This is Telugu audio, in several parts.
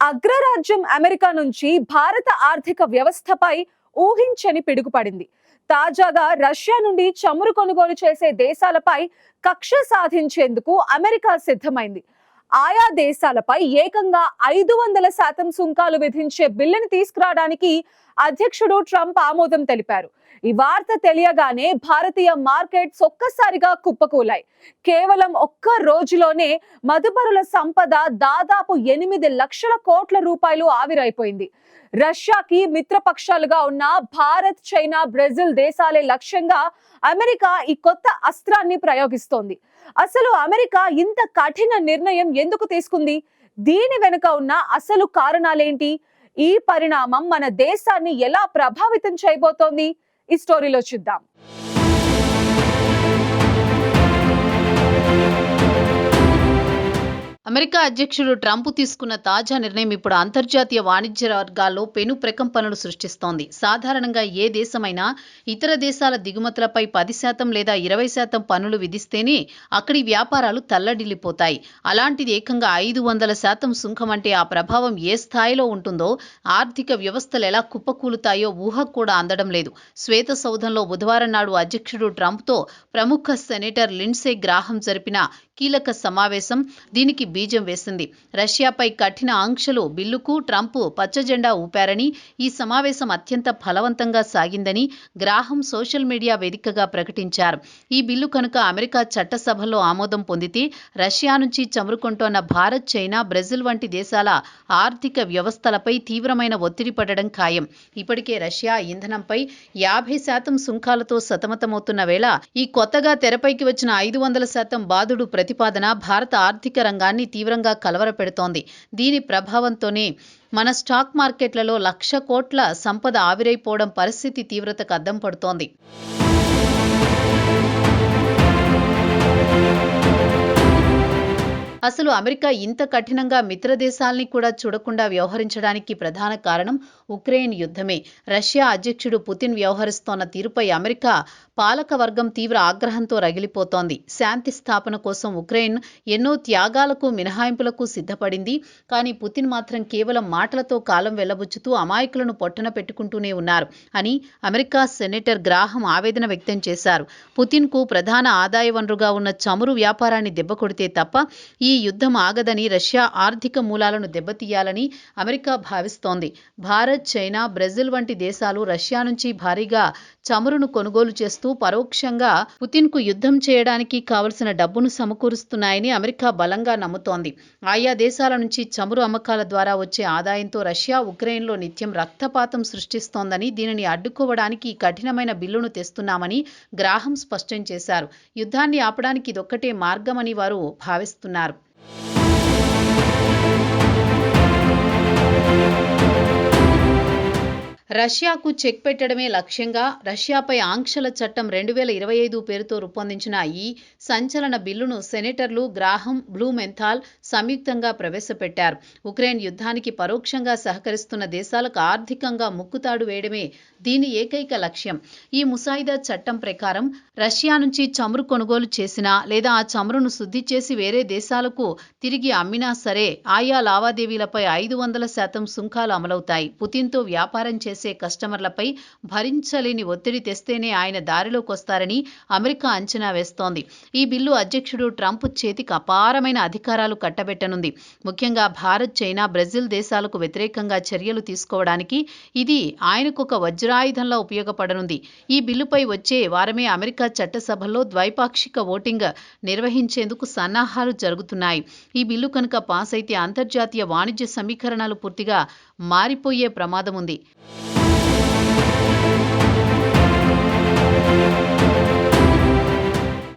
అగ్రరాజ్యం అమెరికా నుంచి భారత ఆర్థిక వ్యవస్థపై ఊహించని పిడుగుపడింది. తాజాగా రష్యా నుండి చమురు కొనుగోలు చేసే దేశాలపై కక్ష సాధించేందుకు అమెరికా సిద్ధమైంది. ఆయా దేశాలపై ఏకంగా 500% సుంకాలు విధించే బిల్లుని తీసుకురావడానికి అధ్యక్షుడు ట్రంప్ ఆమోదం తెలిపారు. ఈ వార్త తెలియగానే భారతీయ మార్కెట్స్ ఒక్కసారిగా కుప్పకూలాయి. కేవలం ఒక్క రోజులోనే మదుపరుల సంపద దాదాపు 8 లక్షల కోట్ల రూపాయలు ఆవిరైపోయింది. రష్యాకి మిత్రపక్షాలుగా ఉన్న భారత్, చైనా, బ్రెజిల్ దేశాలే లక్ష్యంగా అమెరికా ఈ కొత్త అస్త్రాన్ని ప్రయోగిస్తోంది. అసలు అమెరికా ఇంత కఠిన నిర్ణయం ఎందుకు తీసుకుంది? దీని వెనుక ఉన్న అసలు కారణాలేంటి? ఈ పరిణామం మన దేశాన్ని ఎలా ప్రభావితం చేయబోతోంది? ఈ స్టోరీలో చూద్దాం. అమెరికా అధ్యక్షుడు ట్రంప్ తీసుకున్న తాజా నిర్ణయం ఇప్పుడు అంతర్జాతీయ వాణిజ్య వర్గాల్లో పెను ప్రకంపనలు సృష్టిస్తోంది. సాధారణంగా ఏ దేశమైనా ఇతర దేశాల దిగుమతులపై 10% లేదా 20% పన్నులు విధిస్తేనే అక్కడి వ్యాపారాలు తల్లడిల్లిపోతాయి. అలాంటిది ఏకంగా 500% సుంకం అంటే ఆ ప్రభావం ఏ స్థాయిలో ఉంటుందో, ఆర్థిక వ్యవస్థలు ఎలా కుప్పకూలుతాయో ఊహకు కూడా అందడం లేదు. శ్వేత సౌధంలో బుధవారం నాడు అధ్యక్షుడు ట్రంప్తో ప్రముఖ సెనేటర్ లిండ్సే గ్రాహం జరిపిన కీలక సమావేశం దీనికి బీజం వేసింది. రష్యాపై కఠిన ఆంక్షలు బిల్లుకు ట్రంప్ పచ్చజెండా ఊపారని, ఈ సమావేశం అత్యంత ఫలవంతంగా సాగిందని గ్రాహం సోషల్ మీడియా వేదికగా ప్రకటించారు. ఈ బిల్లు కనుక అమెరికా చట్టసభలో ఆమోదం పొందితే రష్యా నుంచి చమురు కొంటోన్న భారత్, చైనా, బ్రెజిల్ వంటి దేశాల ఆర్థిక వ్యవస్థలపై తీవ్రమైన ఒత్తిడి పడడం ఖాయం. ఇప్పటికే రష్యా ఇంధనంపై 50% సుంకాలతో సతమతమవుతున్న వేళ ఈ కొత్తగా తెరపైకి వచ్చిన 500% బాదుడు ప్రతిపాదన భారత ఆర్థిక రంగాన్ని తీవ్రంగా కలవరపెడుతోంది. దీని ప్రభావంతోనే మన స్టాక్ మార్కెట్లలో 1,00,000 కోట్ల సంపద ఆవిరైపోవడం పరిస్థితి తీవ్రతకు అద్దం పడుతోంది. అసలు అమెరికా ఇంత కఠినంగా మిత్ర దేశాల్ని కూడా చూడకుండా వ్యవహరించడానికి ప్రధాన కారణం ఉక్రెయిన్ యుద్ధమే. రష్యా అధ్యక్షుడు పుతిన్ వ్యవహరిస్తోన్న తీరుపై అమెరికా పాలక వర్గం తీవ్ర ఆగ్రహంతో రగిలిపోతోంది. శాంతి స్థాపన కోసం ఉక్రెయిన్ ఎన్నో త్యాగాలకు, మినహాయింపులకు సిద్ధపడింది. కానీ పుతిన్ మాత్రం కేవలం మాటలతో కాలం వెళ్లబుచ్చుతూ అమాయకులను పొట్టన పెట్టుకుంటూనే ఉన్నారు అని అమెరికా సెనేటర్ గ్రాహం ఆవేదన వ్యక్తం చేశారు. పుతిన్కు ప్రధాన ఆదాయ వనరుగా ఉన్న చమురు వ్యాపారాన్ని దెబ్బకొడితే తప్ప ఈ యుద్ధం ఆగదని, రష్యా ఆర్థిక మూలాలను దెబ్బతీయాలని అమెరికా భావిస్తోంది. భారత్, చైనా, బ్రెజిల్ వంటి దేశాలు రష్యా నుంచి భారీగా చమురును కొనుగోలు చేస్తూ పరోక్షంగా పుతిన్కు యుద్ధం చేయడానికి కావలసిన డబ్బును సమకూరుస్తున్నాయని అమెరికా బలంగా నమ్ముతోంది. ఆయా దేశాల నుంచి చమురు అమ్మకాల ద్వారా వచ్చే ఆదాయంతో రష్యా ఉక్రెయిన్లో నిత్యం రక్తపాతం సృష్టిస్తోందని, దీనిని అడ్డుకోవడానికి ఈ కఠినమైన బిల్లును తెస్తున్నామని గ్రాహం స్పష్టం చేశారు. యుద్ధాన్ని ఆపడానికి ఇదొక్కటే మార్గమని వారు భావిస్తున్నారు. రష్యాకు చెక్ పెట్టడమే లక్ష్యంగా రష్యాపై ఆంక్షల చట్టం 2025 పేరుతో రూపొందించిన ఈ సంచలన బిల్లును సెనేటర్లు గ్రాహం, బ్లూమెంథాల్ సంయుక్తంగా ప్రవేశపెట్టారు. ఉక్రెయిన్ యుద్ధానికి పరోక్షంగా సహకరిస్తున్న దేశాలకు ఆర్థికంగా ముక్కుతాడు వేయడమే దీని ఏకైక లక్ష్యం. ఈ ముసాయిదా చట్టం ప్రకారం రష్యా నుంచి చమురు కొనుగోలు చేసినా లేదా ఆ చమురును శుద్ధి చేసి వేరే దేశాలకు తిరిగి అమ్మినా సరే ఆయా లావాదేవీలపై 500% సుంకాలు అమలవుతాయి. పుతిన్తో వ్యాపారం చేసే కస్టమర్లపై భరించలేని ఒత్తిడి తెస్తేనే ఆయన దారిలోకి వస్తారని అమెరికా అంచనా వేస్తోంది. ఈ బిల్లు అధ్యక్షుడు ట్రంప్ చేతికి అపారమైన అధికారాలు కట్టబెట్టనుంది. ముఖ్యంగా భారత్, చైనా, బ్రెజిల్ దేశాలకు వ్యతిరేకంగా చర్యలు తీసుకోవడానికి ఇది ఆయనకొక వజ్రాయుధంలా ఉపయోగపడనుంది. ఈ బిల్లుపై వచ్చే వారమే అమెరికా చట్టసభల్లో ద్వైపాక్షిక ఓటింగ్ నిర్వహించేందుకు సన్నాహాలు జరుగుతున్నాయి. ఈ బిల్లు కనుక పాస్ అయితే అంతర్జాతీయ వాణిజ్య సమీకరణాలు పూర్తిగా మారిపోయే ప్రమాదం ఉంది.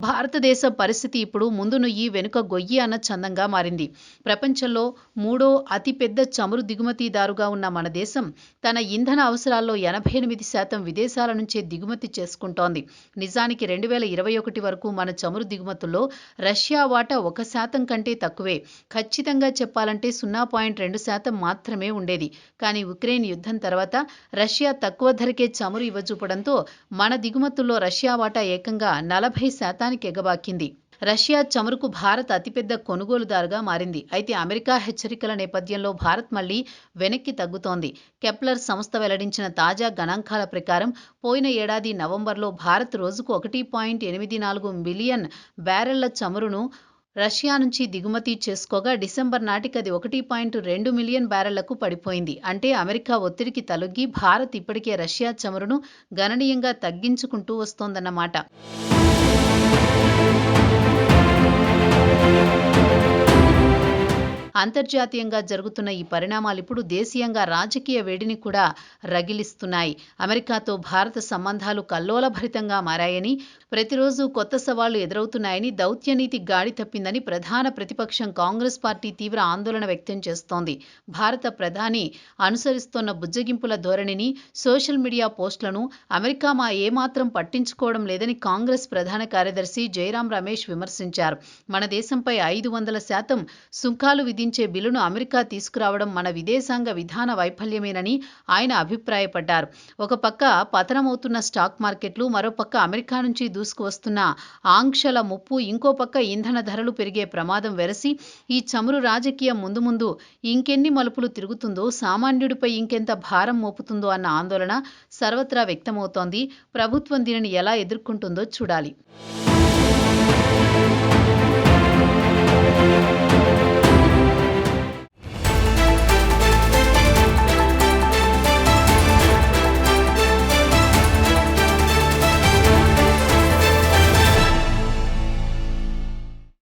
భారతదేశ పరిస్థితి ఇప్పుడు ముందు నుయ్యి వెనుక గొయ్యి అన్న చందంగా మారింది. ప్రపంచంలో 3వ అతిపెద్ద చమురు దిగుమతిదారుగా ఉన్న మన దేశం తన ఇంధన అవసరాల్లో 88% విదేశాల నుంచే దిగుమతి చేసుకుంటోంది. నిజానికి 2021 వరకు మన చమురు దిగుమతుల్లో రష్యా వాటా 1% కంటే తక్కువే. ఖచ్చితంగా చెప్పాలంటే 0.2% మాత్రమే ఉండేది. కానీ ఉక్రెయిన్ యుద్ధం తర్వాత రష్యా తక్కువ ధరకే చమురు ఇవ్వజూపడంతో మన దిగుమతుల్లో రష్యా వాటా ఏకంగా 40% ఎగబాకింది. రష్యా చమురుకు భారత్ అతిపెద్ద కొనుగోలుదారుగా మారింది. అయితే అమెరికా హెచ్చరికల నేపథ్యంలో భారత్ మళ్లీ వెనక్కి తగ్గుతోంది. కెప్లర్ సంస్థ వెల్లడించిన తాజా గణాంకాల ప్రకారం పోయిన ఏడాది నవంబర్లో భారత్ రోజుకు 1.84 మిలియన్ బ్యారెళ్ల చమురును రష్యా నుంచి దిగుమతి చేసుకోగా డిసెంబర్ నాటికి అది 1.2 మిలియన్ బ్యారెళ్లకు పడిపోయింది. అంటే అమెరికా ఒత్తిడికి తలొగ్గి భారత్ ఇప్పటికే రష్యా చమురును గణనీయంగా తగ్గించుకుంటూ వస్తోందన్నమాట. అంతర్జాతీయంగా జరుగుతున్న ఈ పరిణామాలు ఇప్పుడు దేశీయంగా రాజకీయ వేడిని కూడా రగిలిస్తున్నాయి. అమెరికాతో భారత సంబంధాలు కల్లోలభరితంగా మారాయని, ప్రతిరోజు కొత్త సవాళ్లు ఎదురవుతున్నాయని, దౌత్యనీతి గాడి తప్పిందని ప్రధాన ప్రతిపక్షం కాంగ్రెస్ పార్టీ తీవ్ర ఆందోళన వ్యక్తం చేస్తోంది. భారత ప్రధాని అనుసరిస్తోన్న బుజ్జగింపుల ధోరణిని, సోషల్ మీడియా పోస్టులను అమెరికా ఏమాత్రం పట్టించుకోవడం లేదని కాంగ్రెస్ ప్రధాన కార్యదర్శి జైరాం రమేష్ విమర్శించారు. మన దేశంపై 500% సుంకాలు విధించే బిల్లును అమెరికా తీసుకురావడం మన విదేశాంగ విధాన వైఫల్యమేనని ఆయన అభిప్రాయపడ్డారు. ఒక పక్క పతనమవుతున్న స్టాక్ మార్కెట్లు, మరోపక్క అమెరికా నుంచి దూసుకువస్తున్న ఆంక్షల ముప్పు, ఇంకో పక్క ఇంధన ధరలు పెరిగే ప్రమాదం వెరసి ఈ చమురు రాజకీయం ముందు ముందు ఇంకెన్ని మలుపులు తిరుగుతుందో, సామాన్యుడిపై ఇంకెంత భారం మోపుతుందో అన్న ఆందోళన సర్వత్రా వ్యక్తమవుతోంది. ప్రభుత్వం దీనిని ఎలా ఎదుర్కొంటుందో చూడాలి.